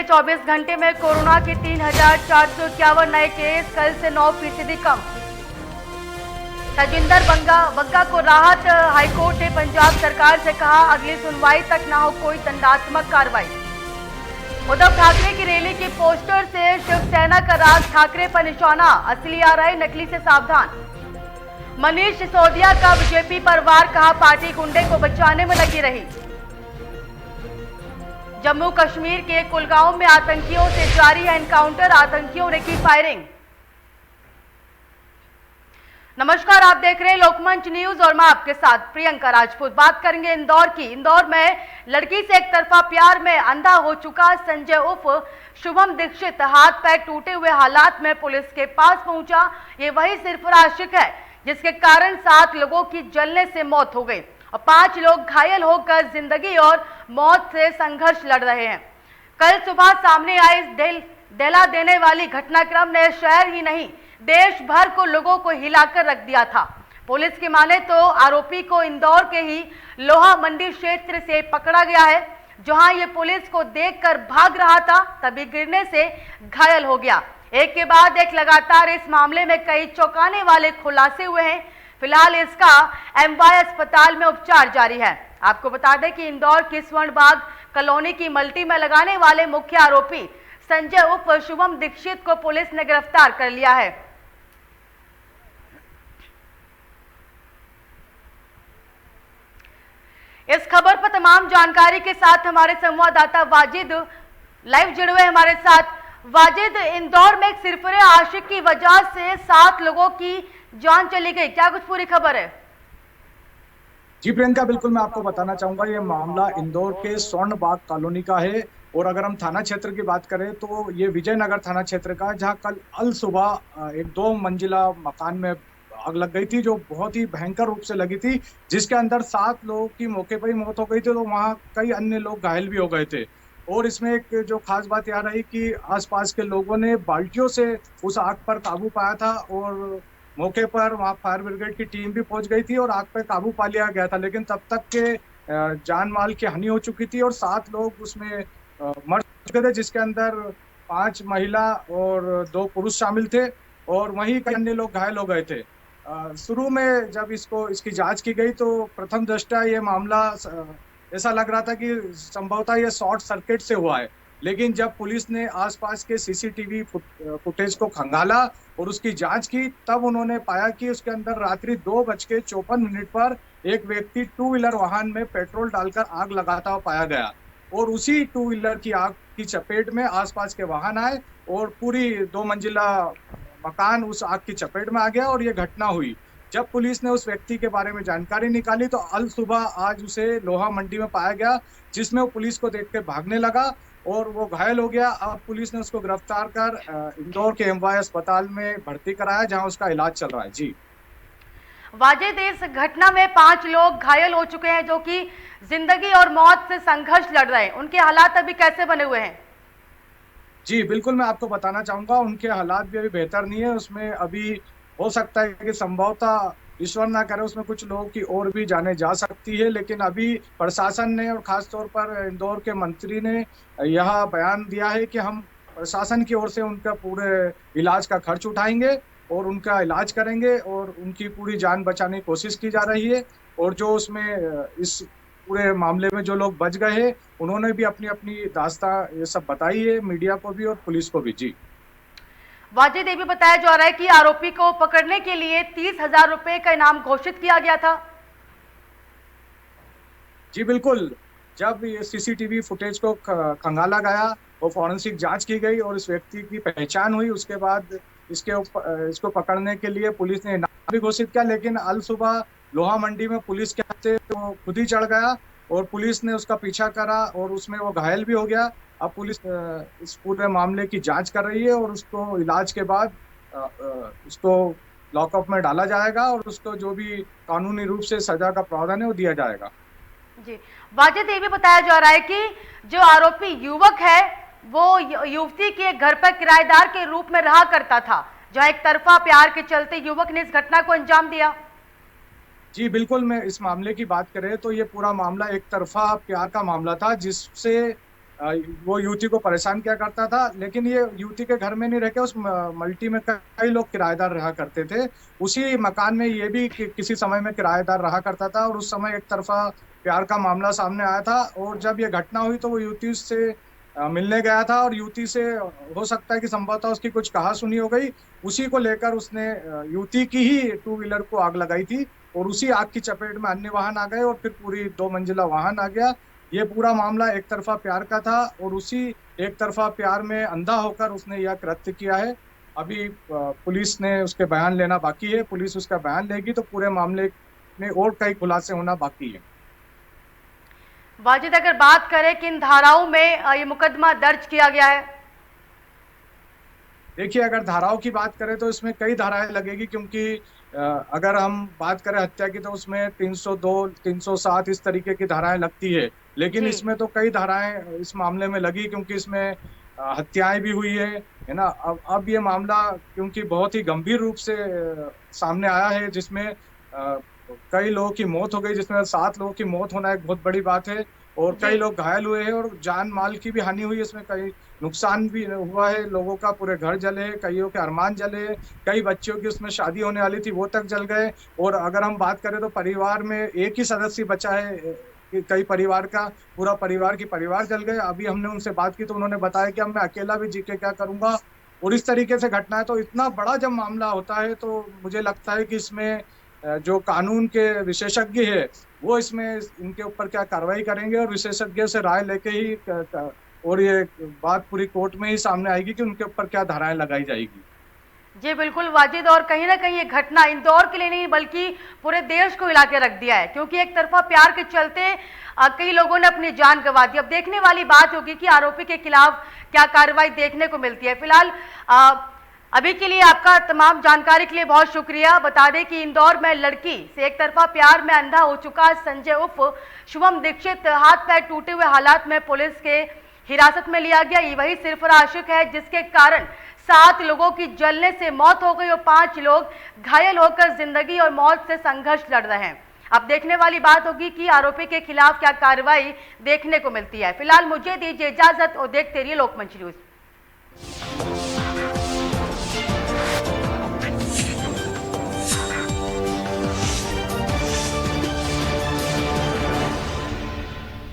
पिछले 24 घंटे में कोरोना के 3,451 नए केस, कल से 9% कम। तजिंदर बग्गा को राहत, हाईकोर्ट ने पंजाब सरकार से कहा अगली सुनवाई तक ना हो कोई दंडात्मक कार्रवाई। उद्धव ठाकरे की रैली के पोस्टर से शिवसेना का राज ठाकरे पर निशाना, असली आ रहे नकली से सावधान। मनीष सिसोदिया का बीजेपी पर वार, कहा पार्टी गुंडे को बचाने में लगी रही। जम्मू कश्मीर के कुलगांव में आतंकियों से जारी है एनकाउंटर, आतंकियों ने की फायरिंग। नमस्कार, आप देख रहे हैं लोकमंच न्यूज और मैं आपके साथ प्रियंका राजपूत। बात करेंगे इंदौर की। इंदौर में लड़की से एक तरफा प्यार में अंधा हो चुका संजय उर्फ शुभम दीक्षित हाथ पैर टूटे हुए हालात में पुलिस के पास पहुंचा। ये वही सिरफिरा आशिक है जिसके कारण 7 लोगों की जलने से मौत हो गई और 5 लोग घायल होकर जिंदगी और मौत से संघर्ष लड़ रहे हैं। कल सुबह सामने आई डैला देने वाली घटनाक्रम ने शहर ही नहीं देश भर को लोगों को हिलाकर रख दिया था। पुलिस की माने तो आरोपी को इंदौर के ही लोहा मंडी क्षेत्र से पकड़ा गया है, जहां ये पुलिस को देखकर भाग रहा था, तभी गिरने से घायल हो गया। एक के बाद एक लगातार इस मामले में कई चौंकाने वाले खुलासे हुए हैं। फिलहाल इसका एमवाय अस्पताल में उपचार जारी है। आपको बता दें कि इंदौर की स्वर्णबाग कॉलोनी की मल्टी में लगाने वाले मुख्य आरोपी संजय उर्फ शुभम दीक्षित को पुलिस ने गिरफ्तार कर लिया है। इस खबर पर तमाम जानकारी के साथ हमारे संवाददाता वाजिद लाइव जुड़े हुए हमारे साथ। वाजिद, इंदौर में एक सिरफिरे आशिक की वजह से 7 लोगों की जान चली गई, क्या कुछ पूरी खबर है? जी प्रियंका, बिल्कुल मैं आपको बताना चाहूंगा, ये मामला इंदौर के स्वर्णबाग कॉलोनी का है। और अगर हम थाना क्षेत्र की बात करें तो ये विजयनगर थाना क्षेत्र का, जहां कल अल सुबह एक 2 मंजिला मकान में आग लग गई थी, जो बहुत ही भयंकर रूप से लगी थी, जिसके अंदर 7 लोगों की मौके पर ही मौत हो गई थी, तो वहां कई अन्य लोग घायल भी हो गए थे। और इसमें एक जो खास बात यह रही कि आसपास के लोगों ने बाल्टियों से उस आग पर काबू पाया था और मौके पर वहां फायर ब्रिगेड की टीम भी पहुंच गई थी और आग पर काबू पा लिया गया था। लेकिन तब तक के जान माल की हानि हो चुकी थी और 7 लोग उसमें मर चुके थे, जिसके अंदर 5 महिला और 2 पुरुष शामिल थे और वहीं कई अन्य लोग घायल हो गए थे। शुरू में जब इसकी जांच की गई तो प्रथम दृष्टया ये मामला ऐसा लग रहा था कि संभवतः ये शॉर्ट सर्किट से हुआ है। लेकिन जब पुलिस ने आसपास के सीसीटीवी फुटेज को खंगाला और उसकी जांच की, तब उन्होंने पाया कि उसके अंदर रात्रि 2:54 पर एक व्यक्ति 2 व्हीलर वाहन में पेट्रोल डालकर आग लगाता हुआ पाया गया और उसी 2 व्हीलर की आग की चपेट में आसपास के वाहन आए और पूरी 2 मंजिला मकान उस आग की चपेट में आ गया और ये घटना हुई। जब पुलिस ने उस व्यक्ति के बारे में जानकारी निकाली तो अल सुबह आज उसे लोहा मंडी में पाया गया, जिसमें वो पुलिस को देख के भागने लगा और वो घायल हो गया। अब पुलिस ने उसको गिरफ्तार कर इंदौर के एमवाय अस्पताल में भर्ती कराया, जहां उसका इलाज चल रहा है। जी वाजिद, इस घटना में 5 लोग घायल हो चुके हैं जो कि जिंदगी और मौत से संघर्ष लड़ रहे हैं। उनके हालात अभी कैसे बने हुए हैं? जी बिल्कुल, मैं आपको बताना चाहूंगा, उनके हालात भी अभी बेहतर नहीं है। उसमें अभी हो सकता है कि संभवतः ईश्वर ना करे उसमें कुछ लोगों की और भी जाने जा सकती है। लेकिन अभी प्रशासन ने और खास तौर पर इंदौर के मंत्री ने यह बयान दिया है कि हम प्रशासन की ओर से उनका पूरे इलाज का खर्च उठाएंगे और उनका इलाज करेंगे और उनकी पूरी जान बचाने की कोशिश की जा रही है। और जो उसमें इस पूरे मामले में जो लोग बच गए हैं, उन्होंने भी अपनी अपनी दास्तां ये सब बताई है मीडिया को भी और पुलिस को भी। जी वाजिद, ये भी बताया जा रहा है कि आरोपी को पकड़ने के लिए 30,000 रुपए का इनाम घोषित किया गया था। जी बिल्कुल, जब ये सीसीटीवी फुटेज को खंगाला गया और फॉरेंसिक जांच की गई और इस व्यक्ति की पहचान हुई, उसके बाद इसको पकड़ने के लिए पुलिस ने इनाम भी घोषित किया। लेकिन अल सुबह लोहा मंडी में पुलिस के हाथ तो खुद ही चढ़ गया और पुलिस ने उसका पीछा करा और उसमें वो घायल भी हो गया। अब पुलिस इस पूरे मामले की जांच कर रही है और उसको इलाज के बाद उसको लॉकअप में डाला जाएगा और उसको जो भी कानूनी रूप से सजा का प्रावधान है वो दिया जाएगा। जी वाजिद, ये भी बताया जा रहा है कि जो आरोपी युवक है वो युवती के घर पर किराएदार के रूप में रहा करता था, जहां एक तरफा प्यार के चलते युवक ने इस घटना को अंजाम दिया। जी बिल्कुल, मैं इस मामले की बात करें तो ये पूरा मामला एक तरफा प्यार का मामला था, जिससे वो युवती को परेशान किया करता था। लेकिन ये युवती के घर में नहीं रह के उस मल्टी में कई लोग किराएदार रहा करते थे। उसी मकान में ये भी किसी समय में किराएदार रहा करता था, और उस समय एक तरफा प्यार का मामला सामने आया था। और जब ये घटना हुई तो वो युवती से मिलने गया था, और युवती से हो सकता है कि संभवतः उसकी कुछ कहा सुनी हो गई। उसी को लेकर उसने युवती की ही टू व्हीलर को आग लगाई थी, और उसी आग की चपेट में अन्य वाहन आ गए, और फिर पूरी 2 मंजिला वाहन आ गया। ये पूरा मामला एक तरफा प्यार का था, और उसी एक तरफा प्यार में अंधा होकर उसने यह कृत्य किया है। अभी पुलिस ने उसके बयान लेना बाकी है। पुलिस उसका बयान लेगी तो पूरे मामले में और कई खुलासे होना बाकी है। वाजिद, अगर बात करें किन धाराओं में ये मुकदमा दर्ज किया गया है? देखिए, अगर धाराओं की बात करें तो इसमें कई धाराएं लगेगी, क्योंकि अगर हम बात करें हत्या की तो उसमें 302, 307 इस तरीके की धाराएं लगती है। लेकिन जी। इसमें तो कई धाराएं इस मामले में लगी, क्योंकि इसमें हत्याएं भी हुई है ना। अब ये मामला क्योंकि बहुत ही गंभीर रूप से सामने आया है, जिसमें कई लोगों की मौत हो गई, जिसमें 7 लोगों की मौत होना एक बहुत बड़ी बात है, और जी। कई लोग घायल हुए हैं, और जान माल की भी हानि हुई है। इसमें कई नुकसान भी हुआ है, लोगों का पूरे घर जले, कईयों के अरमान जले, कई बच्चों की उसमें शादी होने वाली थी वो तक जल गए। और अगर हम बात करें तो परिवार में एक ही सदस्य बचा है, कई परिवार का पूरा परिवार की परिवार जल गए। अभी हमने उनसे बात की तो उन्होंने बताया कि अब मैं अकेला भी जी के क्या करूंगा। और इस तरीके से घटना है, तो इतना बड़ा जब मामला होता है तो मुझे लगता है कि इसमें जो कानून के विशेषज्ञ है वो इसमें इनके ऊपर क्या कार्रवाई करेंगे, और विशेषज्ञ से राय लेके ही और ये बात पूरी कोर्ट में ही सामने आएगी कि उनके ऊपर क्या धाराएं लगाई जाएगी। जी बिल्कुल वाजिद, और कहीं ना कहीं ये घटना इंदौर के लिए नहीं बल्कि पूरे देश को हिला के रख दिया है, क्योंकि एक तरफा प्यार के चलते कई लोगों ने अपनी जान गंवा दी। अब देखने वाली बात होगी कि आरोपी के खिलाफ क्या कार्रवाई देखने को मिलती है। फिलहाल अभी के लिए आपका तमाम जानकारी के लिए बहुत शुक्रिया। बता दें कि इंदौर में लड़की से एक तरफा प्यार में अंधा हो चुका संजय उर्फ शुभम दीक्षित हाथ पैर टूटे हुए हालात में पुलिस के हिरासत में लिया गया। ये वही सिरफरा आशिक है जिसके कारण 7 लोगों की जलने से मौत हो गई और 5 लोग घायल होकर जिंदगी और मौत से संघर्ष लड़ रहे हैं। अब देखने वाली बात होगी कि आरोपी के खिलाफ क्या कार्रवाई देखने को मिलती है। फिलहाल मुझे दीजिए इजाजत और देखते रहिए लोकमंच न्यूज।